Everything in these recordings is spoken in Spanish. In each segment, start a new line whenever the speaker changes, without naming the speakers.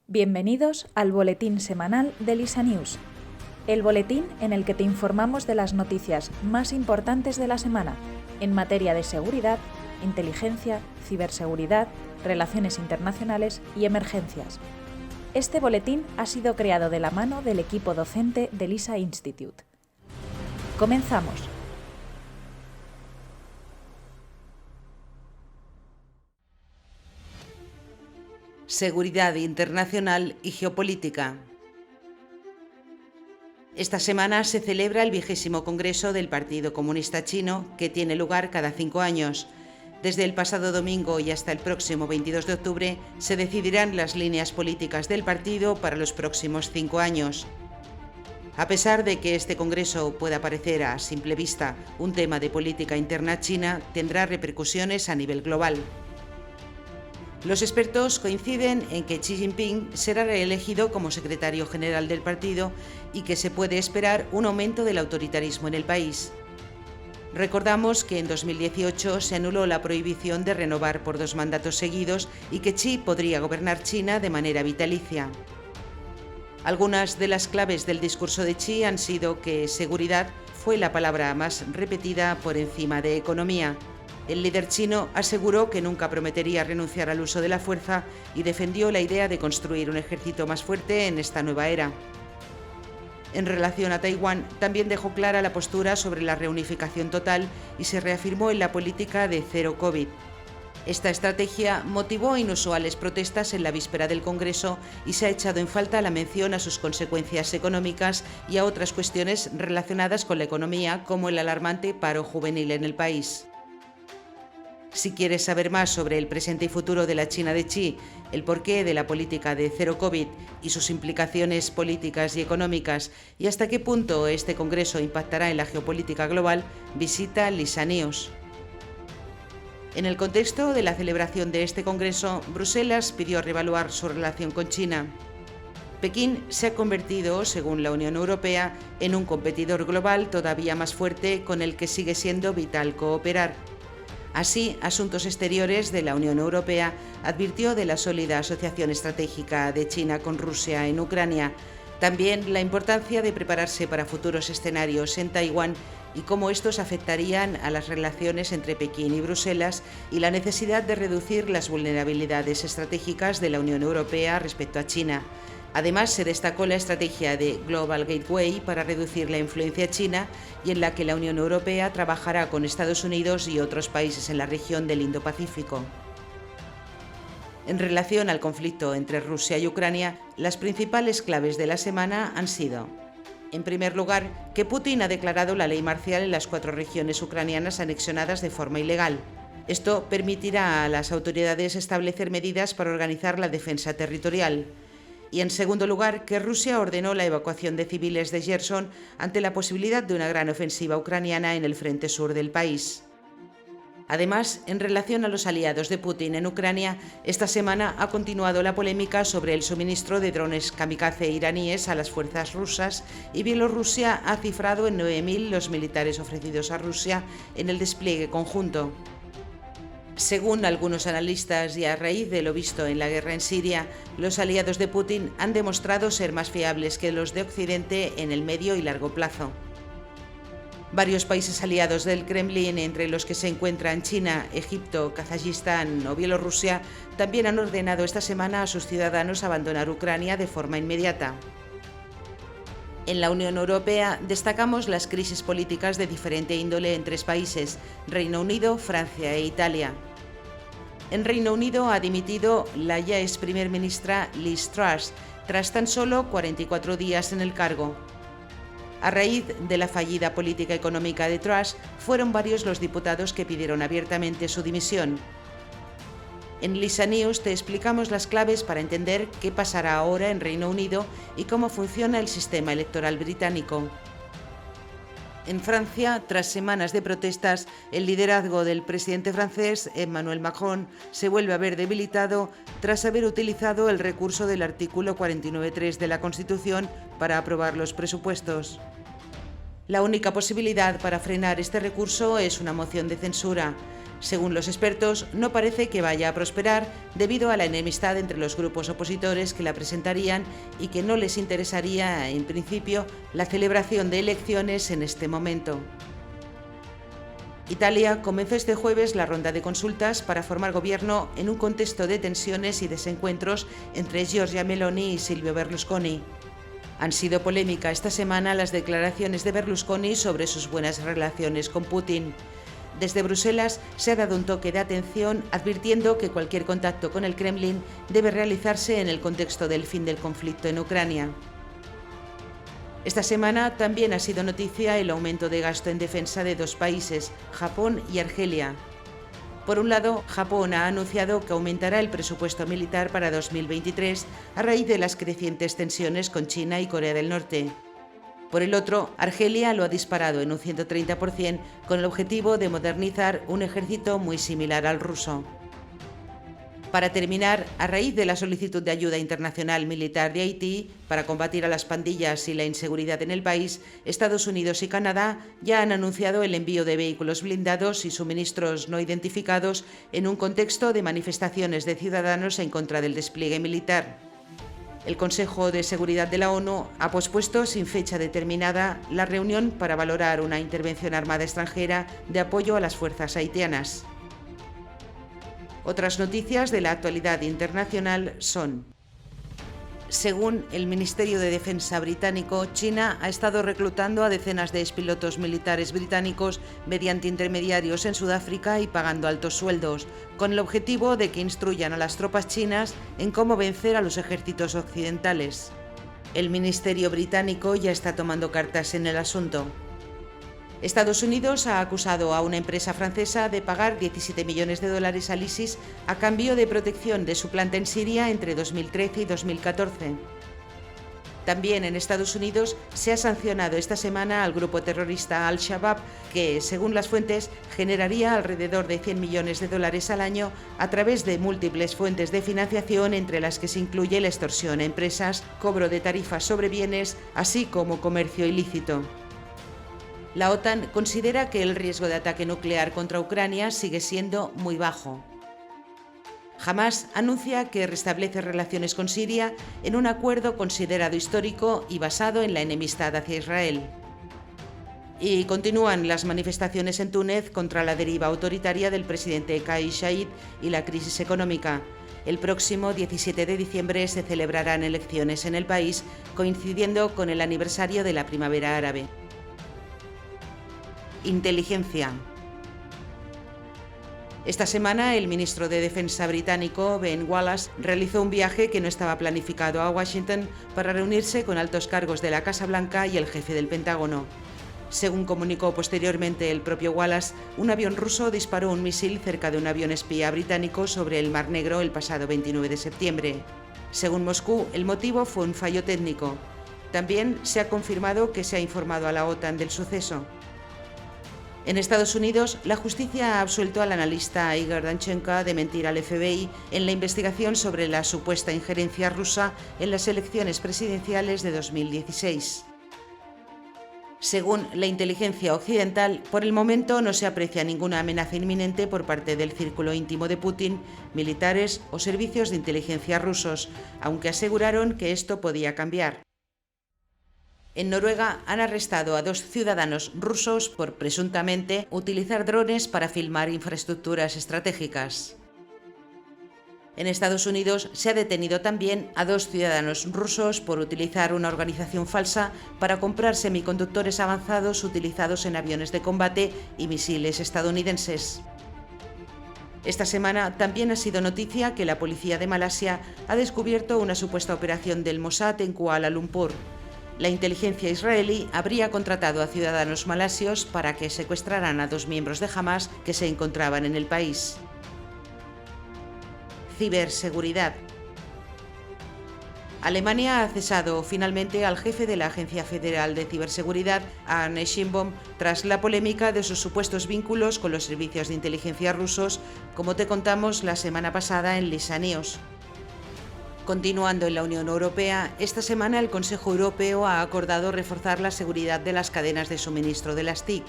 Bienvenidos al boletín semanal de LISA News, el boletín en el que te informamos de las noticias más importantes de la semana en materia de seguridad, inteligencia, ciberseguridad, relaciones internacionales y emergencias. Este boletín ha sido creado de la mano del equipo docente del LISA Institute. Comenzamos.
Seguridad internacional y geopolítica. Esta semana se celebra el 20º Congreso del Partido Comunista Chino, que tiene lugar cada 5 años. Desde el pasado domingo y hasta el próximo 22 de octubre se decidirán las líneas políticas del partido para los próximos 5 años. A pesar de que este congreso pueda parecer a simple vista un tema de política interna china, tendrá repercusiones a nivel global. Los expertos coinciden en que Xi Jinping será reelegido como secretario general del partido y que se puede esperar un aumento del autoritarismo en el país. Recordamos que en 2018 se anuló la prohibición de renovar por 2 mandatos seguidos y que Xi podría gobernar China de manera vitalicia. Algunas de las claves del discurso de Xi han sido que seguridad fue la palabra más repetida por encima de economía. El líder chino aseguró que nunca prometería renunciar al uso de la fuerza y defendió la idea de construir un ejército más fuerte en esta nueva era. En relación a Taiwán, también dejó clara la postura sobre la reunificación total y se reafirmó en la política de cero COVID. Esta estrategia motivó inusuales protestas en la víspera del Congreso y se ha echado en falta la mención a sus consecuencias económicas y a otras cuestiones relacionadas con la economía, como el alarmante paro juvenil en el país. Si quieres saber más sobre el presente y futuro de la China de Xi, el porqué de la política de cero COVID y sus implicaciones políticas y económicas y hasta qué punto este congreso impactará en la geopolítica global, visita LISA News. En el contexto de la celebración de este congreso, Bruselas pidió reevaluar su relación con China. Pekín se ha convertido, según la Unión Europea, en un competidor global todavía más fuerte con el que sigue siendo vital cooperar. Así, Asuntos Exteriores de la Unión Europea advirtió de la sólida asociación estratégica de China con Rusia en Ucrania, también la importancia de prepararse para futuros escenarios en Taiwán y cómo estos afectarían a las relaciones entre Pekín y Bruselas y la necesidad de reducir las vulnerabilidades estratégicas de la Unión Europea respecto a China. Además, se destacó la estrategia de Global Gateway para reducir la influencia china y en la que la Unión Europea trabajará con Estados Unidos y otros países en la región del Indo-Pacífico. En relación al conflicto entre Rusia y Ucrania, las principales claves de la semana han sido: en primer lugar, que Putin ha declarado la ley marcial en las 4 regiones ucranianas anexionadas de forma ilegal. Esto permitirá a las autoridades establecer medidas para organizar la defensa territorial. Y en segundo lugar, que Rusia ordenó la evacuación de civiles de Gerson ante la posibilidad de una gran ofensiva ucraniana en el frente sur del país. Además, en relación a los aliados de Putin en Ucrania, esta semana ha continuado la polémica sobre el suministro de drones kamikaze iraníes a las fuerzas rusas y Bielorrusia ha cifrado en 9.000 los militares ofrecidos a Rusia en el despliegue conjunto. Según algunos analistas y a raíz de lo visto en la guerra en Siria, los aliados de Putin han demostrado ser más fiables que los de Occidente en el medio y largo plazo. Varios países aliados del Kremlin, entre los que se encuentran China, Egipto, Kazajistán o Bielorrusia, también han ordenado esta semana a sus ciudadanos abandonar Ucrania de forma inmediata. En la Unión Europea destacamos las crisis políticas de diferente índole en 3 países: Reino Unido, Francia e Italia. En Reino Unido ha dimitido la ya ex primer ministra Liz Truss, tras tan solo 44 días en el cargo. A raíz de la fallida política económica de Truss, fueron varios los diputados que pidieron abiertamente su dimisión. En LISA News te explicamos las claves para entender qué pasará ahora en Reino Unido y cómo funciona el sistema electoral británico. En Francia, tras semanas de protestas, el liderazgo del presidente francés, Emmanuel Macron, se vuelve a ver debilitado tras haber utilizado el recurso del artículo 49.3 de la Constitución para aprobar los presupuestos. La única posibilidad para frenar este recurso es una moción de censura. Según los expertos, no parece que vaya a prosperar debido a la enemistad entre los grupos opositores que la presentarían y que no les interesaría, en principio, la celebración de elecciones en este momento. Italia comenzó este jueves la ronda de consultas para formar gobierno en un contexto de tensiones y desencuentros entre Giorgia Meloni y Silvio Berlusconi. Han sido polémica esta semana las declaraciones de Berlusconi sobre sus buenas relaciones con Putin. Desde Bruselas se ha dado un toque de atención advirtiendo que cualquier contacto con el Kremlin debe realizarse en el contexto del fin del conflicto en Ucrania. Esta semana también ha sido noticia el aumento de gasto en defensa de dos países, Japón y Argelia. Por un lado, Japón ha anunciado que aumentará el presupuesto militar para 2023 a raíz de las crecientes tensiones con China y Corea del Norte. Por el otro, Argelia lo ha disparado en un 130% con el objetivo de modernizar un ejército muy similar al ruso. Para terminar, a raíz de la solicitud de ayuda internacional militar de Haití para combatir a las pandillas y la inseguridad en el país, Estados Unidos y Canadá ya han anunciado el envío de vehículos blindados y suministros no identificados en un contexto de manifestaciones de ciudadanos en contra del despliegue militar. El Consejo de Seguridad de la ONU ha pospuesto sin fecha determinada la reunión para valorar una intervención armada extranjera de apoyo a las fuerzas haitianas. Otras noticias de la actualidad internacional son: según el Ministerio de Defensa británico, China ha estado reclutando a decenas de expilotos militares británicos mediante intermediarios en Sudáfrica y pagando altos sueldos, con el objetivo de que instruyan a las tropas chinas en cómo vencer a los ejércitos occidentales. El Ministerio británico ya está tomando cartas en el asunto. Estados Unidos ha acusado a una empresa francesa de pagar $17 millones al ISIS a cambio de protección de su planta en Siria entre 2013 y 2014. También en Estados Unidos se ha sancionado esta semana al grupo terrorista Al-Shabaab, que, según las fuentes, generaría alrededor de $100 millones al año a través de múltiples fuentes de financiación, entre las que se incluye la extorsión a empresas, cobro de tarifas sobre bienes, así como comercio ilícito. La OTAN considera que el riesgo de ataque nuclear contra Ucrania sigue siendo muy bajo. Hamás anuncia que restablece relaciones con Siria en un acuerdo considerado histórico y basado en la enemistad hacia Israel. Y continúan las manifestaciones en Túnez contra la deriva autoritaria del presidente Kais Saied y la crisis económica. El próximo 17 de diciembre se celebrarán elecciones en el país, coincidiendo con el aniversario de la primavera árabe. Inteligencia. Esta semana, el ministro de Defensa británico, Ben Wallace, realizó un viaje que no estaba planificado a Washington para reunirse con altos cargos de la Casa Blanca y el jefe del Pentágono. Según comunicó posteriormente el propio Wallace, un avión ruso disparó un misil cerca de un avión espía británico sobre el Mar Negro el pasado 29 de septiembre. Según Moscú, el motivo fue un fallo técnico. También se ha confirmado que se ha informado a la OTAN del suceso. En Estados Unidos, la justicia ha absuelto al analista Igor Danchenko de mentir al FBI en la investigación sobre la supuesta injerencia rusa en las elecciones presidenciales de 2016. Según la inteligencia occidental, por el momento no se aprecia ninguna amenaza inminente por parte del círculo íntimo de Putin, militares o servicios de inteligencia rusos, aunque aseguraron que esto podía cambiar. En Noruega han arrestado a 2 ciudadanos rusos por presuntamente utilizar drones para filmar infraestructuras estratégicas. En Estados Unidos se ha detenido también a 2 ciudadanos rusos por utilizar una organización falsa para comprar semiconductores avanzados utilizados en aviones de combate y misiles estadounidenses. Esta semana también ha sido noticia que la policía de Malasia ha descubierto una supuesta operación del Mossad en Kuala Lumpur. La inteligencia israelí habría contratado a ciudadanos malasios para que secuestraran a 2 miembros de Hamás que se encontraban en el país. Ciberseguridad. Alemania ha cesado finalmente al jefe de la Agencia Federal de Ciberseguridad, Arne Shimbaum, tras la polémica de sus supuestos vínculos con los servicios de inteligencia rusos, como te contamos la semana pasada en Lisa News. Continuando en la Unión Europea, esta semana el Consejo Europeo ha acordado reforzar la seguridad de las cadenas de suministro de las TIC.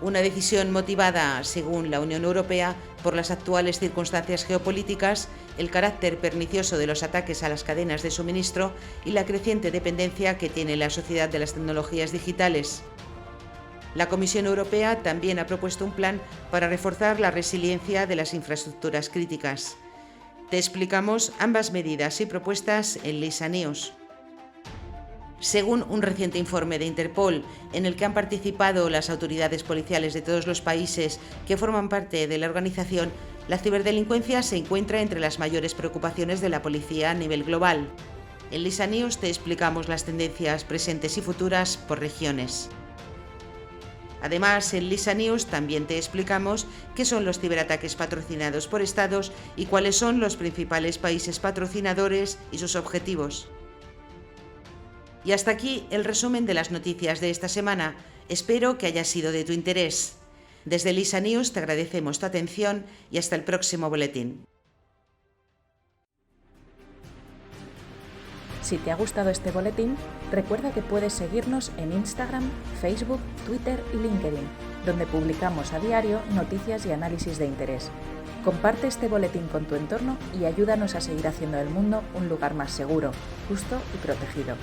Una decisión motivada, según la Unión Europea, por las actuales circunstancias geopolíticas, el carácter pernicioso de los ataques a las cadenas de suministro y la creciente dependencia que tiene la sociedad de las tecnologías digitales. La Comisión Europea también ha propuesto un plan para reforzar la resiliencia de las infraestructuras críticas. Te explicamos ambas medidas y propuestas en LISA News. Según un reciente informe de Interpol, en el que han participado las autoridades policiales de todos los países que forman parte de la organización, la ciberdelincuencia se encuentra entre las mayores preocupaciones de la policía a nivel global. En LISA News te explicamos las tendencias presentes y futuras por regiones. Además, en LISA News también te explicamos qué son los ciberataques patrocinados por estados y cuáles son los principales países patrocinadores y sus objetivos. Y hasta aquí el resumen de las noticias de esta semana. Espero que haya sido de tu interés. Desde LISA News te agradecemos tu atención y hasta el próximo boletín.
Si te ha gustado este boletín, recuerda que puedes seguirnos en Instagram, Facebook, Twitter y LinkedIn, donde publicamos a diario noticias y análisis de interés. Comparte este boletín con tu entorno y ayúdanos a seguir haciendo del mundo un lugar más seguro, justo y protegido.